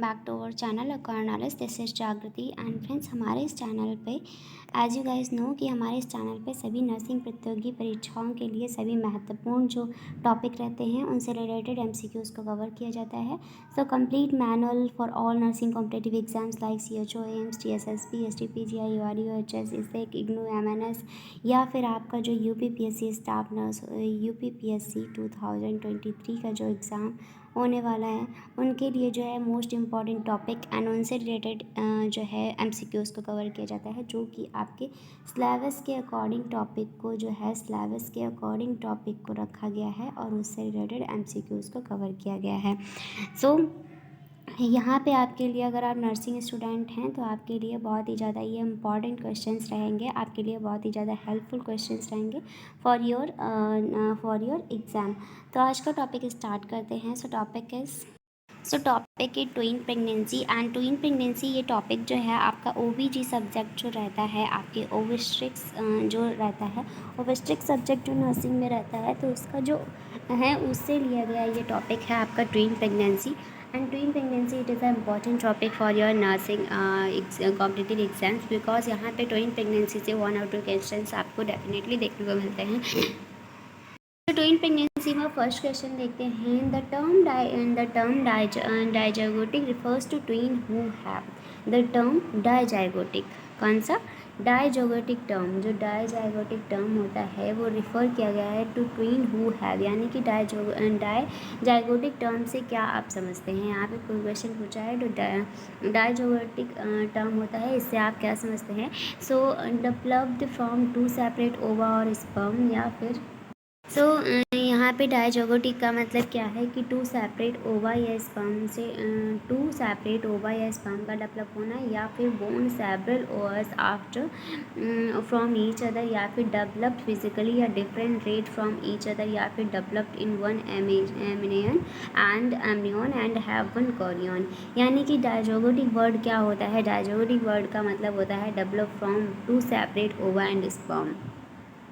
Back to our channel अकॉर्नॉलेज। This is Jagriti and friends, हमारे इस चैनल पे एज यू गाइस नो कि हमारे इस चैनल पे सभी नर्सिंग प्रतियोगी परीक्षाओं के लिए सभी महत्वपूर्ण जो टॉपिक रहते हैं उनसे रिलेटेड एमसीक्यूज़ को कवर किया जाता है। So complete manual for all nursing competitive exams like CHO, AIIMS, TSSP, STPGI, URI, OHS, ISEC, IGNOU, MNS या फिर आपका जो UPPSC स्टाफ नर्स UPPSC 2023 का जो एग्ज़ाम होने वाला है उनके लिए जो है मोस्ट इम्पॉर्टेंट टॉपिक एंड उनसे रिलेटेड जो है एमसीक्यूज़ को कवर किया जाता है, जो कि आपके सिलेबस के अकॉर्डिंग टॉपिक को जो है सिलेबस के अकॉर्डिंग टॉपिक को रखा गया है और उससे रिलेटेड एमसीक्यूज़ को कवर किया गया है। सो यहाँ पे आपके लिए अगर आप नर्सिंग स्टूडेंट हैं तो आपके लिए बहुत ही ज़्यादा ये इम्पॉर्टेंट क्वेश्चंस रहेंगे, आपके लिए बहुत ही ज़्यादा हेल्पफुल क्वेश्चंस रहेंगे फॉर योर एग्ज़ाम। तो आज का टॉपिक स्टार्ट करते हैं। सो टॉपिक है twin pregnancy and twin pregnancy. ये टॉपिक जो है आपका OBG सब्जेक्ट जो रहता है, आपके ओब्स्ट्रिक्स जो रहता है, ओब्स्ट्रिक्स सब्जेक्ट जो नर्सिंग में रहता है तो उसका जो है उससे लिया गया ये टॉपिक है आपका twin pregnancy. And twin pregnancy it is a important topic for your nursing competitive exams, because यहाँ पे ट्विन प्रेगनेंसी से 1 और 2 क्वेश्चंस आपको डेफिनेटली देखने को मिलते हैं। तो ट्विन प्रेगनेंसी में फर्स्ट क्वेश्चन देखते हैं। The term dizygotic refers to twin who have. The term dizygotic, कौन सा? डाइजाइगोटिक टर्म, जो डाइजाइगोटिक टर्म होता है वो रिफ़र किया गया है टू ट्विन हु हैव, यानी कि डाइजाइगोटिक टर्म से क्या आप समझते हैं। यहाँ पे कोई क्वेश्चन पूछा है तो डाइजाइगोटिक टर्म होता है, इससे आप क्या समझते हैं। सो डेवलप्ड फ्रॉम 2 सेपरेट ओवा और स्पर्म, या फिर यहाँ पे डाइजाइगोटिक का मतलब क्या है कि 2 सेपरेट ओवा या स्पर्म से 2 सेपरेट ओवा या स्पर्म का डेवलप होना, या फिर born several hours after from each other, या फिर डेवलप्ड फिजिकली या different rate from each other, या फिर developed in one embryo and have one chorion. यानी कि डाइजाइगोटिक वर्ड क्या होता है? डाइजाइगोटिक वर्ड का मतलब होता है डेवलप फ्रॉम 2 सेपरेट ओवा एंड स्पर्म,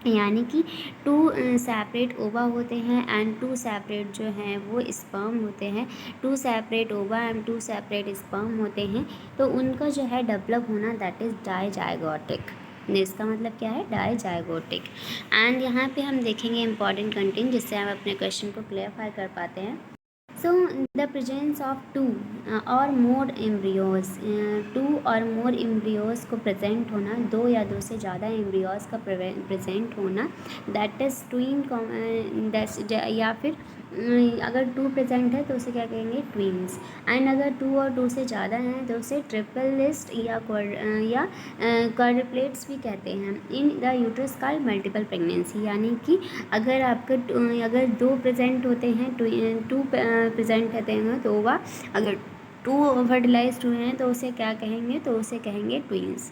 यानी कि 2 सेपरेट ओवा होते हैं एंड 2 सेपरेट जो हैं वो स्पर्म होते हैं। 2 सेपरेट ओवा एंड 2 सेपरेट स्पर्म होते हैं, तो उनका जो है डेवलप होना दैट इज़ डाइजाइगोटिक। इसका मतलब क्या है? डाइजाइगोटिक। एंड यहाँ पे हम देखेंगे इंपॉर्टेंट कंटेंट जिससे हम अपने क्वेश्चन को क्लियरफाई कर पाते हैं। सो द प्रेजेंस ऑफ 2 और मोर एम्ब्रियोज, 2 और मोर एम्ब्रियोज को प्रेजेंट होना, 2 या 2 से ज़्यादा एम्ब्रियोज का प्रेजेंट होना दैट इज़ ट्विन, या फिर अगर 2 प्रेजेंट है तो उसे क्या कहेंगे? ट्विन्स। एंड अगर 2 और 2 से ज़्यादा हैं तो उसे ट्रिपलिस्ट या क्वाड्रुप्लेट्स भी कहते हैं। In the uterus called multiple pregnancy, यानी कि अगर आपका अगर 2 प्रेजेंट होते हैं, 2 प्रेजेंट रहते हैं तो वह अगर 2 फर्टिलाइज्ड हुए हैं तो उसे क्या कहेंगे? तो उसे कहेंगे ट्विन्स।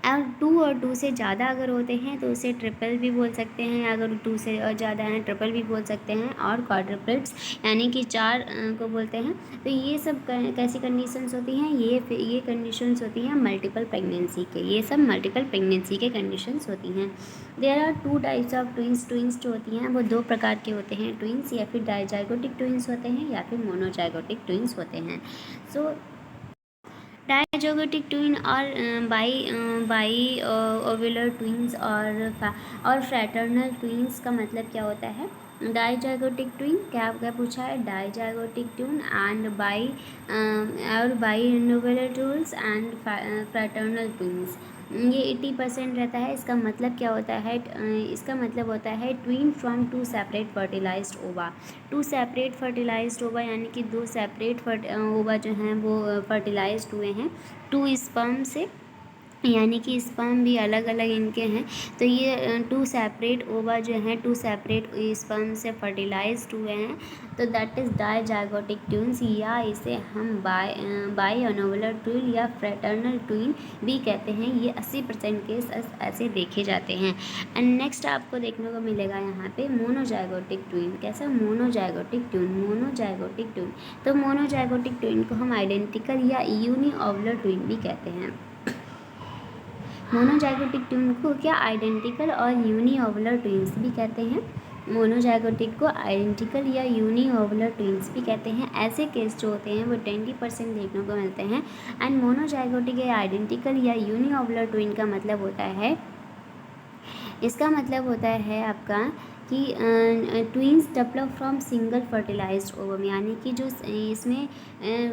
और 2 और 2 से ज़्यादा अगर होते हैं तो उसे ट्रिपल भी बोल सकते हैं, अगर 2 से ज़्यादा हैं ट्रिपल भी बोल सकते हैं, और क्वाड्रुप्लेट्स यानी कि 4 को बोलते हैं। तो ये सब कैसी कंडीशंस होती हैं? ये कंडीशंस होती हैं मल्टीपल प्रेगनेंसी के, ये सब मल्टीपल प्रेगनेंसी के कंडीशंस होती हैं। There are 2 types of twins. Twins जो होती हैं वो 2 प्रकार के होते हैं ट्विन्स, या फिर डाइजाइगोटिक ट्विन्स होते हैं या फिर मोनोजाइगोटिक ट्विन्स होते हैं। सो डाइजाइगोटिक ट्विन और बाई ओव्यूलर ट्विन्स और फ्रैटर्नल ट्विन्स का मतलब क्या होता है? डाइजाइगोटिक ट्विन क्या पूछा है? Dizygotic twin and binovular twins and fraternal twins, ये 80% रहता है। इसका मतलब क्या होता है? इसका मतलब होता है ट्विन फ्रॉम 2 सेपरेट फर्टिलाइज्ड ओवा। 2 सेपरेट फर्टिलाइज्ड ओवा, यानी कि 2 सेपरेट ओवा जो हैं वो फर्टिलाइज्ड हुए हैं 2 स्पर्म से, यानी कि स्पर्म भी अलग अलग इनके हैं। तो ये 2 सेपरेट ओवा जो हैं 2 सेपरेट स्पर्म से फर्टिलाइज्ड हुए हैं, तो दैट इज़ डाइजाइगोटिक ट्विन्स, या इसे हम बाई ओव्यूलर ट्विन या फ्रैटर्नल ट्विन भी कहते हैं। ये 80% केस ऐसे देखे जाते हैं। एंड नेक्स्ट आपको देखने को मिलेगा यहाँ पे मोनोजाइगोटिक ट्विन। कैसा? Monozygotic twin. तो मोनोजाइगोटिक ट्विन को हम आइडेंटिकल या यूनिओव्युलर ट्विन भी कहते हैं। मोनोजाइगोटिक ट्विन को क्या आइडेंटिकल और यूनिओव्युलर ट्विन्स भी कहते हैं। मोनोजाइगोटिक को आइडेंटिकल या यूनिओवुलर ट्विंस भी कहते हैं। ऐसे केस जो होते हैं वो 20% देखने को मिलते हैं। एंड मोनोजाइगोटिक या आइडेंटिकल या यूनिओवुलर ट्विन का मतलब होता है, इसका मतलब होता है आपका कि twins develop from single fertilised ovum, यानी कि जो इसमें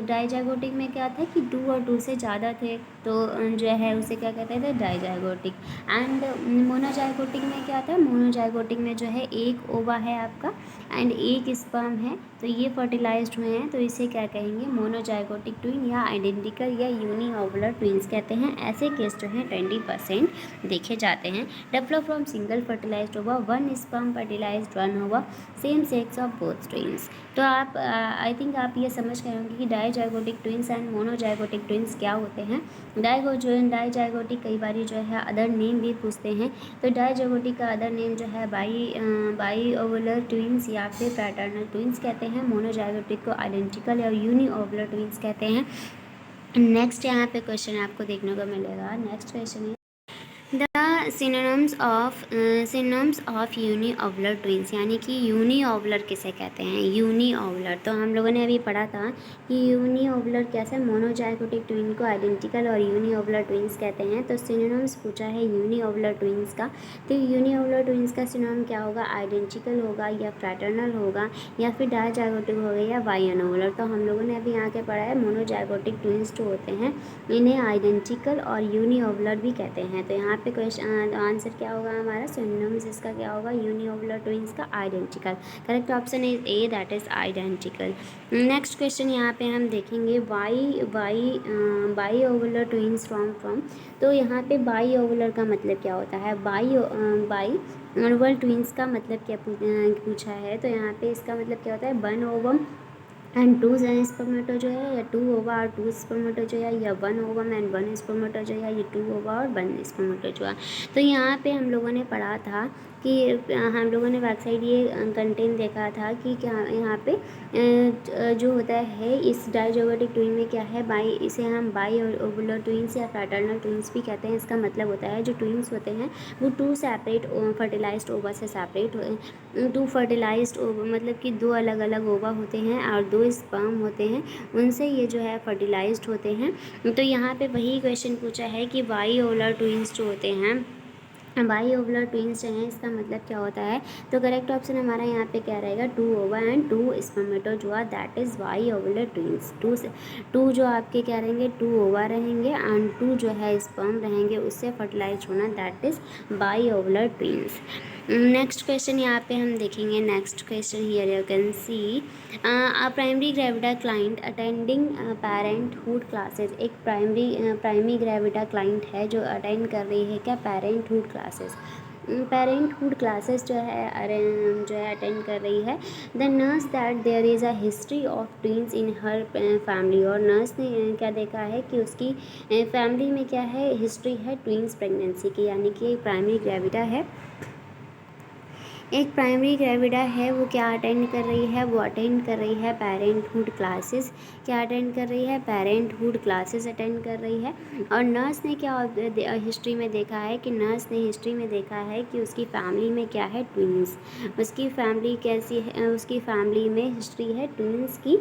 डाइजाइगोटिक में क्या था कि 2 और 2 से ज़्यादा थे, तो जो है उसे क्या कहते थे, डाइजाइगोटिक। एंड मोनोजाइगोटिक में क्या था, मोनोजाइगोटिक में जो है एक ओवा है आपका एंड एक स्पर्म है, तो ये फर्टिलाइज्ड हुए हैं, तो इसे क्या कहेंगे, मोनोजाइगोटिक ट्विन या आइडेंटिकल या यूनिओवुलर ट्विंस कहते हैं। ऐसे केस जो हैं 20% देखे जाते हैं। डेवलप फ्रॉम सिंगल फर्टिलाइज्ड ओवा, 1 स्पर्म फर्टिलाइज्ड 1 ओवा, same sex of both twins. तो आप आई थिंक आप ये समझ गए होंगे कि dizygotic twins and monozygotic twins क्या होते हैं। डाइजाइगोटिक कई बार जो है अदर नेम भी पूछते हैं, तो डाइजाइगोटिक का अदर नेम जो है बाईओवुलर ट्विंस या फिर पैटर्नल ट्विंस कहते हैं। मोनोजाइगोटिक को आइडेंटिकल या यूनिओवुलर ट्विंस कहते हैं। नेक्स्ट यहाँ पे क्वेश्चन आपको देखने को मिलेगा। नेक्स्ट क्वेश्चन है द सिनोनिम्स ऑफ यूनिओवुलर ट्विंस, यानी कि यूनिओवुलर किसे कहते हैं, यूनिओवुलर। तो हम लोगों ने अभी पढ़ा था कि यूनिओवुलर कैसे, मोनोजाइगोटिक ट्विन को आइडेंटिकल और यूनिओवुलर ट्विंस कहते हैं। तो सिनोनिम्स पूछा है यूनिओवुलर ट्विंस का, तो यूनिओवुलर ट्विंस का सिनोनिम क्या होगा, आइडेंटिकल होगा या फ्रैटर्नल होगा या फिर डाइजाइगोटिक होगा या बाइनोवुलर। तो हम लोगों ने अभी यहाँ के पढ़ा है मोनोजाइगोटिक ट्विंस जो होते हैं इन्हें आइडेंटिकल और यूनिओवुलर भी कहते हैं। तो यहाँ पे क्वेश्चन आंसर क्या होगा हमारा, सिनोनिम्स इसका क्या होगा, यूनिओवुलर ट्विंस का identical. Correct option is a, that is identical. Next question यहाँ पे हम देखेंगे बाईओवुलर ट्विंस फ्रॉम। तो यहाँ पे बाईओवुलर का मतलब क्या होता है, बाईओवुलर ट्विंस का मतलब क्या पूछा है। तो यहाँ पे इसका मतलब क्या होता है, 1 ओवम एंड 2 स्पर्मेटो है, या 2 ओवा और 2 स्पर्मेटो है, या 1 ओवम एंड 1 स्पर्मेटो है, या 2 ओवा और 1 स्पर्मेटो है। तो यहाँ पे हम लोगों ने पढ़ा था कि हम लोगों ने बैकसाइड ये कंटेंट देखा था कि क्या यहाँ पे जो होता है इस डाइजाइगोटिक ट्विन में क्या है, इसे हम बाईओवुलर ट्विंस या फ्रैटर्नल ट्विंस भी कहते हैं। इसका मतलब होता है जो ट्विंस होते हैं वो 2 सेपरेट फर्टिलाइज्ड ओवा से सेपरेट 2 फर्टिलाइज्ड ओवा, मतलब कि 2 अलग अलग ओवा होते हैं और 2 स्पर्म होते हैं, उनसे ये जो है फर्टिलाइज्ड होते हैं। तो यहाँ पे वही क्वेश्चन पूछा है कि बाईओवुलर ट्विंस जो होते हैं, बाईओवुलर ट्विंस जो हैं इसका मतलब क्या होता है। तो करेक्ट ऑप्शन हमारा यहाँ पे क्या रहेगा, 2 ova and 2 spermatozoa, that is binovular twins. 2 जो आपके क्या रहेंगे, 2 ओवा रहेंगे एंड 2 जो है स्पर्म रहेंगे, उससे फर्टिलाइज होना, that is binovular twins. Next question यहाँ पे हम देखेंगे। Next question here you can see a primary gravida client attending parenthood classes. एक प्राइमरी ग्रेविडा क्लाइंट है जो अटेंड कर रही है क्या, पेरेंटहुड क्लासेस। पेरेंटहुड क्लासेस जो है अटेंड कर रही है। The nurse that there is a history of twins in her family, और नर्स ने क्या देखा है कि उसकी फैमिली में क्या है, हिस्ट्री है ट्विंस प्रेगनेंसी की, यानी कि प्राइमरी ग्रेविडा है, एक प्राइमरी ग्रेविडा है, वो क्या अटेंड कर रही है, वो अटेंड कर रही है पेरेंटहुड क्लासेस। क्या अटेंड कर रही है, पेरेंटहुड क्लासेस अटेंड कर रही है। और नर्स ने क्या हिस्ट्री में देखा है कि नर्स ने हिस्ट्री में देखा है कि उसकी फैमिली में क्या है, ट्विंस। उसकी फैमिली कैसी है, उसकी फैमिली में हिस्ट्री है ट्विंस की।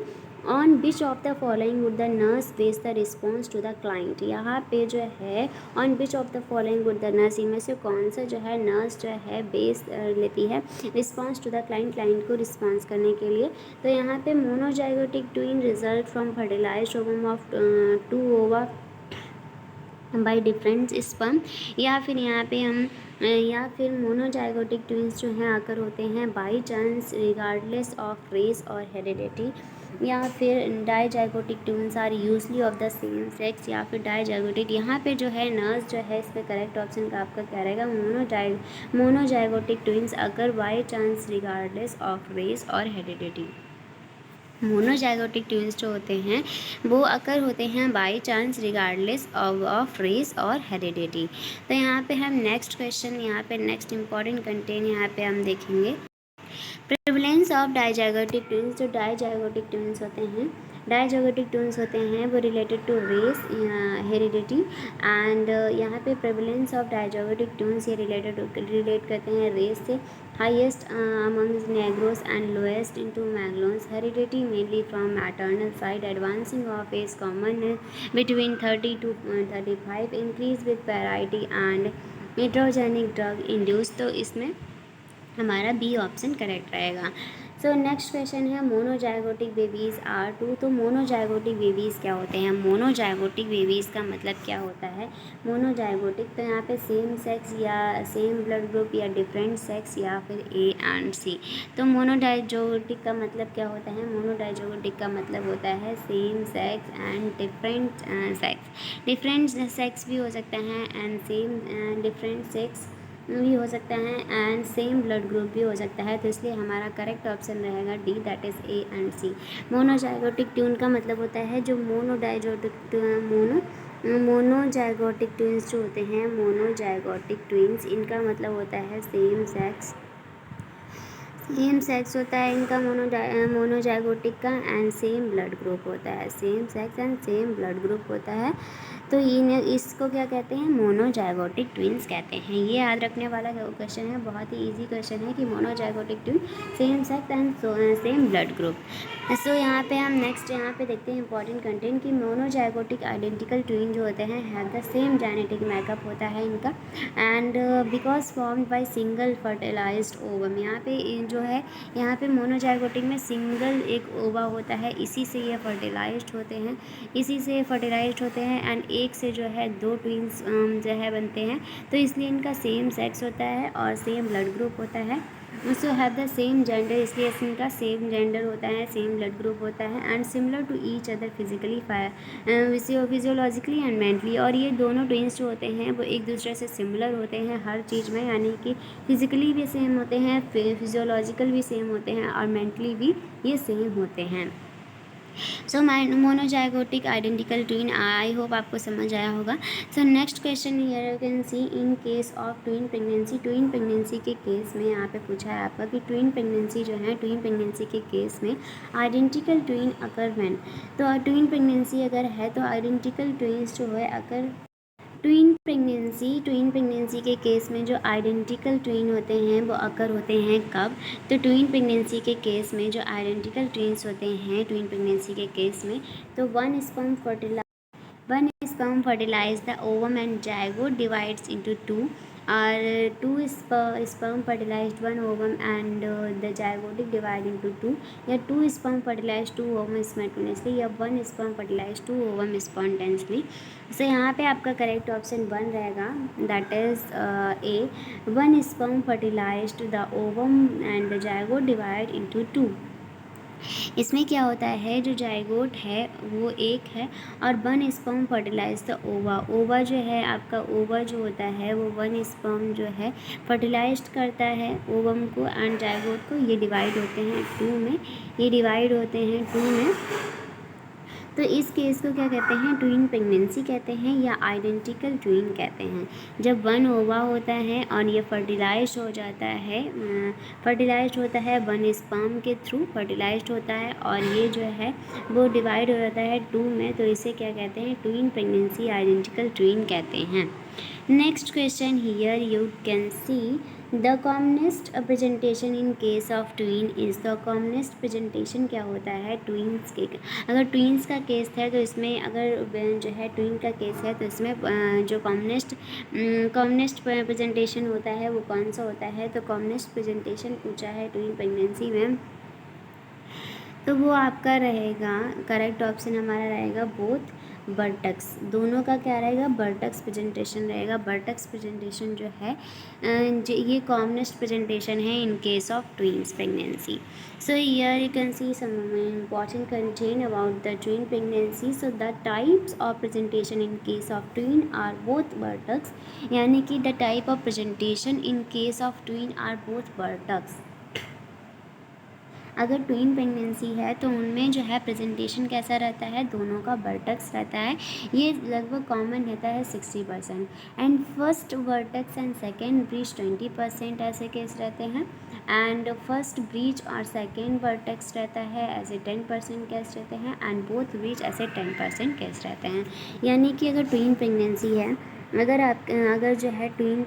On which of the following would the nurse base the response to the client. यहाँ पे जो है on which of the following would the nurse, इनमें से कौन सा जो है नर्स जो है बेस लेती है रिस्पॉन्स टू द क्लाइंट को रिस्पॉन्स करने के लिए। तो यहाँ पे monozygotic twin result from fertilized ovum of 2 ova by different sperm, या फिर यहाँ पे हम या फिर मोनोजाइगोटिक ट्विंस जो हैं आकर होते हैं by chance regardless of race और हेरिडिटी, या फिर dizygotic twins are usually of the same sex, या फिर डाइजाइगोटिक। यहाँ पे जो है नर्स जो है इस पर करेक्ट ऑप्शन का आपका क्या रहेगा, मोनोजाइगोटिक ट्विंस अगर by chance regardless of race और हेरिडिटी। मोनोजाइगोटिक ट्विंस जो होते हैं वो अकर होते हैं by chance regardless of race और हेरिडिटी। तो यहाँ पे हम नेक्स्ट क्वेश्चन, यहाँ पे नेक्स्ट इंपॉर्टेंट कंटेंट यहाँ पे हम देखेंगे। प्रिवलेंस ऑफ डाइजाइगोटिक ट्विंस, जो डाइजाइगोटिक ट्विंस होते हैं डायजोगोटिक ट्विंस होते हैं वो related to race heredity and यहाँ पे प्रेवलेंस ऑफ डायजोगोटिक ट्विंस ये रिलेट करते हैं रेस से। Highest amongst negroes and lowest into mongols. Heredity mainly from maternal side. Advancing of age common between 30 to 35। Increase with parity and heterogenic drug induce. तो इसमें हमारा B option correct रहेगा। सो next question है monozygotic babies are to. तो monozygotic babies क्या होते हैं? Monozygotic babies का मतलब क्या होता है? मोनोजाइगोटिक तो यहाँ पे सेम सेक्स या सेम ब्लड ग्रुप या डिफरेंट सेक्स या फिर ए एंड सी। तो मोनोडाइजोटिक का मतलब क्या होता है? मोनोडाइजोटिक का मतलब होता है same sex and different sex. Different sex भी हो सकता है एंड सेम डिफरेंट सेक्स भी हो सकता है एंड सेम ब्लड ग्रुप भी हो सकता है। तो इसलिए हमारा करेक्ट ऑप्शन रहेगा D, that is A and C. Monozygotic twin का मतलब होता है जो मोनोजाइगोटिक ट्विंस जो होते हैं, मोनोजाइगोटिक ट्विंस इनका मतलब होता है सेम सेक्स होता है इनका मोनोजाइगोटिक का एंड सेम ब्लड ग्रुप होता है। Same sex and same blood group होता है तो इसको क्या कहते हैं? मोनोजाइगोटिक ट्विंस कहते हैं। ये याद रखने वाला क्वेश्चन है, बहुत ही इजी क्वेश्चन है कि monozygotic twin same sex and same blood group. So यहाँ पे हम नेक्स्ट यहाँ पे देखते हैं इंपॉर्टेंट कंटेंट कि मोनोजाइगोटिक आइडेंटिकल ट्विन जो होते हैं have the same genetic makeup होता है इनका and because formed by single fertilised ovum. यहाँ पे जो है यहाँ पे मोनोजाइगोटिक में सिंगल एक ओवा होता है, इसी से ये फर्टिलाइज्ड होते हैं, एंड एक से जो है दो ट्विंस जो है बनते हैं। तो इसलिए इनका सेम सेक्स होता है और सेम ब्लड ग्रुप होता है। So have the same gender, इसलिए इनका सेम जेंडर होता है, सेम ब्लड ग्रुप होता है and similar to each other physically physiologically and mentally. और ये दोनों ट्विंस जो होते हैं वो एक दूसरे से सिमिलर होते हैं हर चीज़ में, यानी कि फिजिकली भी सेम होते हैं, फिजियोलॉजिकल भी सेम होते हैं और मेंटली भी ये सेम होते हैं। So monozygotic identical twin, I hope आपको समझ आया होगा। So next question here you can see in case of twin pregnancy. Twin pregnancy के केस में यहाँ पे पूछा है आपका कि ट्विन प्रेगनेंसी जो है, ट्विन प्रेगनेंसी के केस में आइडेंटिकल ट्विन अकर व्हेन। तो ट्विन प्रेगनेंसी अगर है तो आइडेंटिकल ट्विंस जो है अगर ट्विन प्रेगनेंसी के केस में जो आइडेंटिकल ट्विन होते हैं वो अकर होते हैं कब? तो ट्विन प्रेगनेंसी के केस में जो आइडेंटिकल ट्विंस होते हैं ट्विन प्रेगनेंसी के केस में, तो one sperm fertilize the ovum and zygote divides into two, or two sperm fertilized one ovum and the zygotic divide into two, या two sperm fertilized two ovum simultaneously, या one sperm fertilized two ovum spontaneously। So यहाँ पे आपका correct option one रहेगा, that is A, one sperm fertilized the ovum and the zygote divide into two. इसमें क्या होता है, जो जाइगोट है वो एक है और वन स्पर्म फर्टिलाइज द ओवा। ओवा जो है आपका, ओवा जो होता है वो वन स्पर्म जो है फर्टिलाइज करता है ओवम को एंड जाइगोट को। ये डिवाइड होते हैं टू में, तो इस केस को क्या कहते हैं? ट्विन प्रेगनेंसी कहते हैं या आइडेंटिकल ट्विन कहते हैं। जब वन ओवा होता है और ये फर्टिलाइज होता है वन स्पर्म के थ्रू फर्टिलाइज होता है और ये जो है वो डिवाइड हो जाता है टू में, तो इसे क्या कहते हैं? ट्विन प्रेगनेंसी आइडेंटिकल ट्विन कहते हैं। Next question here you can see the commonest presentation in case of twin is. The commonest presentation क्या होता है ट्विंस के? अगर ट्विंस का केस है तो इसमें, अगर जो है ट्विन का केस है तो इसमें जो कॉमनेस्ट प्रेजेंटेशन होता है वो कौन सा होता है? तो कॉमनेस्ट प्रेजेंटेशन पूछा है ट्विन प्रेगनेंसी में, तो वो आपका रहेगा, करेक्ट ऑप्शन हमारा रहेगा बोथ बर्टक्स। दोनों का क्या रहेगा? बर्टक्स प्रेजेंटेशन रहेगा। बर्टक्स प्रेजेंटेशन जो है ये कॉमनेस्ट प्रेजेंटेशन है in case of twins pregnancy. So here you can see some important content about the twin pregnancy. So the types of presentation in case of twin are both buttocks, यानी कि the type of presentation in case of twin are both buttocks। अगर twin pregnancy है तो उनमें जो है presentation कैसा रहता है, दोनों का वर्टेक्स रहता है, ये लगभग कॉमन रहता है 60%। And first vertex and second breach 20% ऐसे केस रहते हैं। एंड फर्स्ट ब्रीच और सेकेंड वर्टेक्स रहता है ऐसे 10% केस रहते हैं। एंड बोथ ब्रीच ऐसे 10% केस रहते हैं। यानी कि अगर ट्विन प्रेगनेंसी है, अगर जो है ट्विन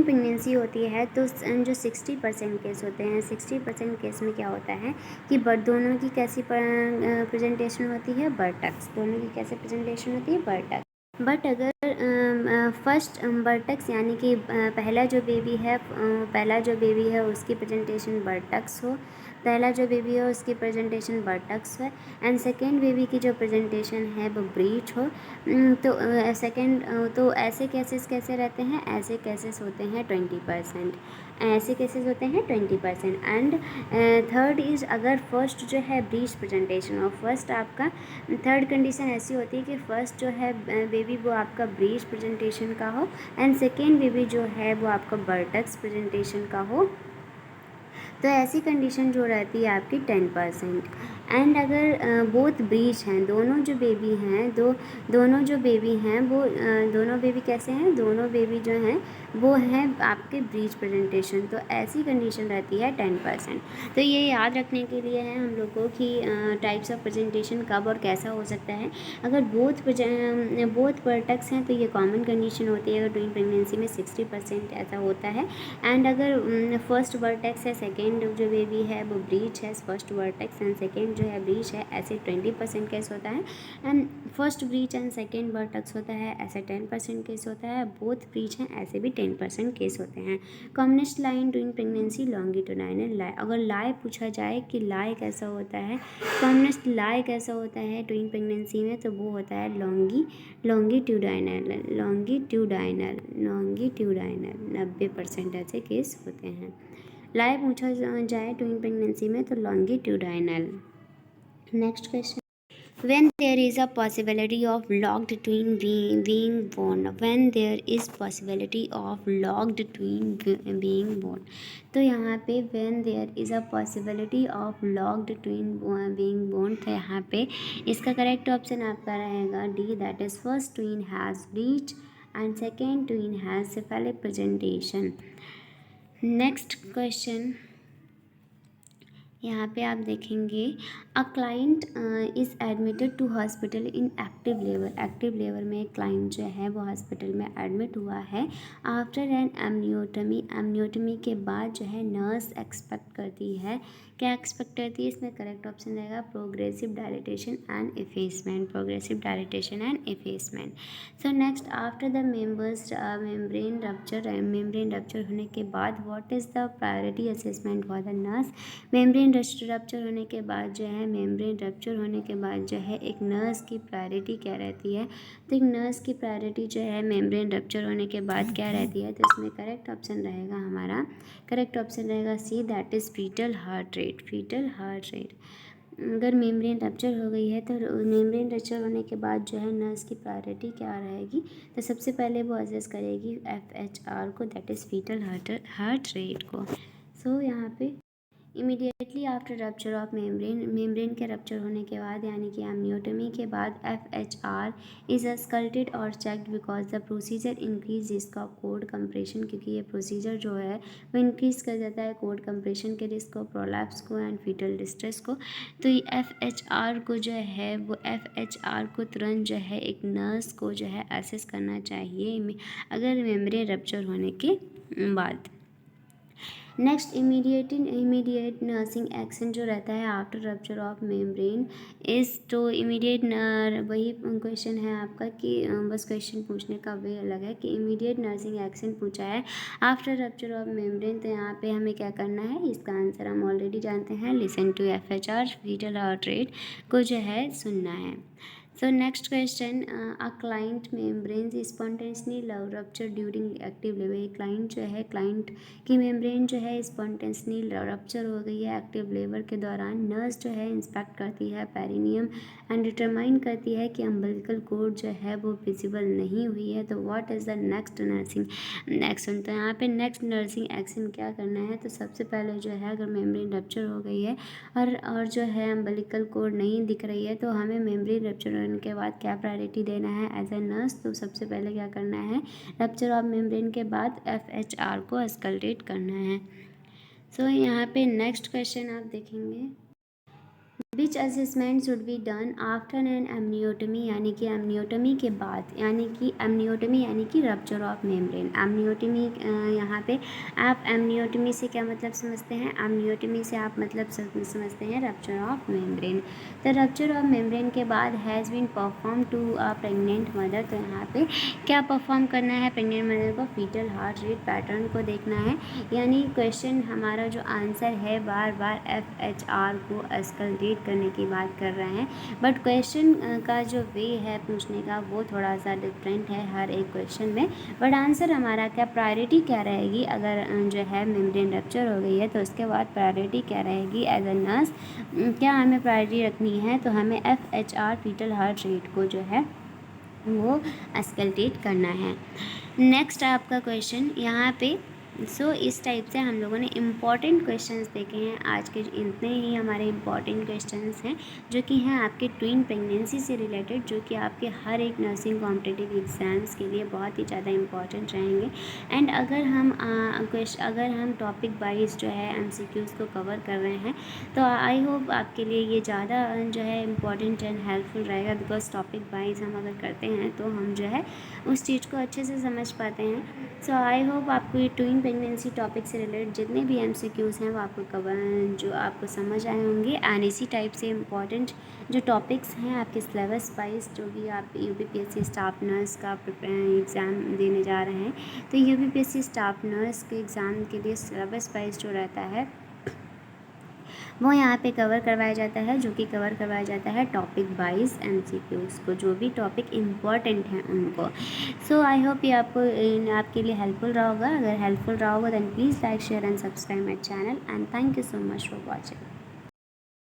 प्रेगनेंसी होती है तो जो 60% केस होते हैं, 60% केस में क्या होता है कि दोनों की कैसी प्रेजेंटेशन होती है, बर्टक्स, दोनों की कैसे प्रेजेंटेशन होती है, बर्टक्स। बट अगर फर्स्ट बर्टक्स यानी कि पहला जो बेबी है उसकी प्रेजेंटेशन बर्टक्स हो, पहला जो बेबी है उसकी प्रेजेंटेशन बर्टक्स है, एंड सेकेंड बेबी की जो प्रेजेंटेशन है वो ब्रीच हो, तो ऐसे केसेस कैसे रहते हैं, ऐसे केसेस होते हैं 20%, ऐसे केसेस होते हैं 20%। एंड थर्ड इज़ अगर फर्स्ट जो है ब्रीच प्रेजेंटेशन और फर्स्ट आपका थर्ड कंडीशन ऐसी होती है कि फर्स्ट जो है बेबी वो आपका ब्रीच प्रेजेंटेशन का हो, एंड सेकेंड बेबी जो है वो आपका बर्टक्स प्रेजेंटेशन का हो, तो ऐसी कंडीशन जो रहती है आपकी 10%। एंड अगर बोथ ब्रीच हैं, दोनों जो बेबी हैं वो दोनों बेबी कैसे हैं, दोनों बेबी जो हैं वो हैं आपके ब्रीच प्रेजेंटेशन, तो ऐसी कंडीशन रहती है 10%। तो ये याद रखने के लिए है हम लोगों की टाइप्स ऑफ प्रेजेंटेशन कब और कैसा हो सकता है। अगर बोथ वर्टेक्स हैं तो ये कॉमन कंडीशन होती है, अगर ट्विन प्रेगनेंसी में 60% ऐसा होता है। एंड अगर फर्स्ट वर्टेक्स है, सेकेंड जो बेबी है वो ब्रीच है, फर्स्ट वर्टेक्स एंड सेकेंड जो है ब्रीच है, ऐसे 20% केस होता है। And first breach and second vertex होता है, ऐसे 10% केस होता है। बोथ ब्रीच हैं, ऐसे भी 10% केस होते हैं। कॉमनेस्ट लाइन ड्यूरिंग प्रेगनेंसी लॉन्गिट्यूडाइनल लाई। अगर लाई पूछा जाए कि लाई कैसा होता है, कॉमनेस्ट लाई कैसा होता है ड्यूरिंग प्रेगनेंसी में, तो वो होता है लॉन्गिट्यूडाइनल 90% ऐसे केस होते हैं। लाई पूछा जाए ड्यूरिंग प्रेगनेंसी में तो longitudinal. Next question, when there is a possibility of locked twin being born, when there is possibility of locked twin being born, तो यहाँ पे when there is a possibility of locked twin being born, तो यहाँ पे इसका correct option आपका रहेगा D, that is first twin has breech and second twin has cephalic presentation. Next question, यहाँ पे आप देखेंगे a client is admitted to hospital in active labour में एक क्लाइंट जो है वो हॉस्पिटल में एडमिट हुआ है आफ्टर एन एमनियोटमी के बाद जो है नर्स एक्सपेक्ट करती है, क्या एक्सपेक्ट करती है, इसमें करेक्ट ऑप्शन रहेगा progressive dilatation and effacement. So next, after the membrane rupture होने के बाद what is the priority assessment for the nurse. Membrane rupture होने के बाद जो है एक नर्स की प्रायोरिटी क्या रहती है, तो एक नर्स की प्रायोरिटी जो है मेम्ब्रेन रप्चर होने के बाद क्या रहती है, तो इसमें करेक्ट ऑप्शन रहेगा C, that is fetal heart rate. अगर मेम्ब्रेन रप्चर हो गई है तो मेम्ब्रेन रप्चर होने के बाद जो है नर्स की प्रायोरिटी क्या रहेगी, तो सबसे पहले वो असेस करेगी FHR को, that is fetal heart rate को। सो यहाँ पे immediately after rupture of membrane के रप्चर होने के बाद यानी कि एमनियोटमी के बाद FHR इज़ अस्कल्टेड और checked because the procedure increase risk of code compression, क्योंकि ये प्रोसीजर जो है वो इंक्रीज़ कर देता है कोड कंप्रेशन के रिस्क को, प्रोलैप्स को एंड फीटल डिस्ट्रेस को। तो ये FHR को तुरंत जो है एक नर्स को जो है असेस करना चाहिए अगर मेम्ब्रेन रप्चर होने के बाद। नेक्स्ट, इमीडिएट नर्सिंग एक्शन जो रहता है आफ्टर रप्चर ऑफ मेम्ब्रेन इस, तो इमीडिएट वही क्वेश्चन है आपका कि बस क्वेश्चन पूछने का वे अलग है कि इमीडिएट नर्सिंग एक्शन पूछा है आफ्टर रप्चर ऑफ मेम्ब्रेन, तो यहाँ पे हमें क्या करना है, इसका आंसर हम ऑलरेडी जानते हैं, listen to FHR fetal heart rate को जो है सुनना है। So next question, a client membrane spontaneously rupture during active labour. ये क्लाइंट जो है, क्लाइंट की मेम्ब्रेन जो है स्पॉन्टेनियसली रप्चर हो गई है एक्टिव लेबर के दौरान। नर्स जो है इंस्पेक्ट करती है पेरिनियम एंड डिटरमाइन करती है कि अम्बिलिकल कोड जो है वो विजिबल नहीं हुई है। तो what is the next nursing action. तो यहाँ पे नेक्स्ट नर्सिंग एक्शन क्या करना है। तो सबसे पहले जो है, अगर मेम्ब्रेन रप्चर हो गई है और जो है अम्बिलिकल कोड नहीं दिख रही है, तो हमें मेम्ब्रेन रप्चर होने के बाद क्या प्रायोरिटी देना है एज ए नर्स। तो सबसे पहले क्या करना है, रप्चर ऑफ मेम्ब्रेन के बाद FHR को एस्कलेट करना है। सो यहाँ पे नेक्स्ट क्वेश्चन आप देखेंगे, which assessment should be done after an amniotomy, यानी कि एमनियोटमी के बाद, यानी कि एमनियोटमी यानी कि रप्चर ऑफ मेम्ब्रेन। एमनियोटमी यहाँ पे आप एमनियोटमी से क्या मतलब समझते हैं, एमनियोटमी से आप मतलब समझते हैं रप्चर ऑफ मेम्ब्रेन। तो रप्चर ऑफ मेम्ब्रेन के बाद has been perform to a pregnant mother. तो यहाँ पे क्या परफॉर्म करना है, प्रेग्नेंट मदर को फीटल हार्ट रेट पैटर्न को देखना है। यानी क्वेश्चन हमारा जो आंसर है बार बार FHR को एस्कलेट करने की बात कर रहे हैं, बट क्वेश्चन का जो वे है पूछने का वो थोड़ा सा डिफरेंट है हर एक क्वेश्चन में। बट आंसर हमारा क्या, प्रायोरिटी क्या रहेगी अगर जो है मेम्ब्रेन रप्चर हो गई है, तो उसके बाद प्रायोरिटी क्या रहेगी एज अ नर्स, क्या हमें प्रायोरिटी रखनी है। तो हमें FHR फीटल हार्ट रेट को जो है वो एस्कलेट करना है। नेक्स्ट आपका क्वेश्चन यहाँ पे, इस टाइप से हम लोगों ने इम्पॉर्टेंट क्वेश्चंस देखे हैं आज के। इतने ही हमारे इम्पॉर्टेंट क्वेश्चंस हैं जो कि हैं आपके ट्विन प्रेगनेंसी से रिलेटेड, जो कि आपके हर एक नर्सिंग कॉम्पिटिटिव एग्ज़ाम्स के लिए बहुत ही ज़्यादा इम्पॉर्टेंट रहेंगे। एंड अगर हम टॉपिक वाइज जो है MCQs को कवर कर रहे हैं, तो आई होप आपके लिए ये ज़्यादा जो है इम्पॉर्टेंट एंड हेल्पफुल रहेगा, बिकॉज टॉपिक वाइज हम अगर करते हैं तो हम जो है उस चीज़ को अच्छे से समझ पाते हैं। सो आई होप आपको ये ट्विन प्रेगनेंसी टॉपिक से रिलेटेड जितने भी MCQs हैं वो आपको कवर, जो आपको समझ आए होंगे। एंड इसी टाइप से इम्पॉर्टेंट जो टॉपिक्स हैं आपके सिलेबस वाइज, जो भी आप UPPSC स्टाफ नर्स का एग्ज़ाम देने जा रहे हैं, तो UPPSC स्टाफ नर्स के एग्ज़ाम के लिए सिलेबस वाइज जो रहता है वो यहाँ पे कवर करवाया जाता है, जो कि कवर करवाया जाता है टॉपिक वाइज MCQs को, जो भी टॉपिक इम्पॉर्टेंट हैं उनको। सो आई होप ये आपके लिए हेल्पफुल रहा होगा। अगर हेल्पफुल रहा होगा then please like share and subscribe my channel, and thank you so much for watching.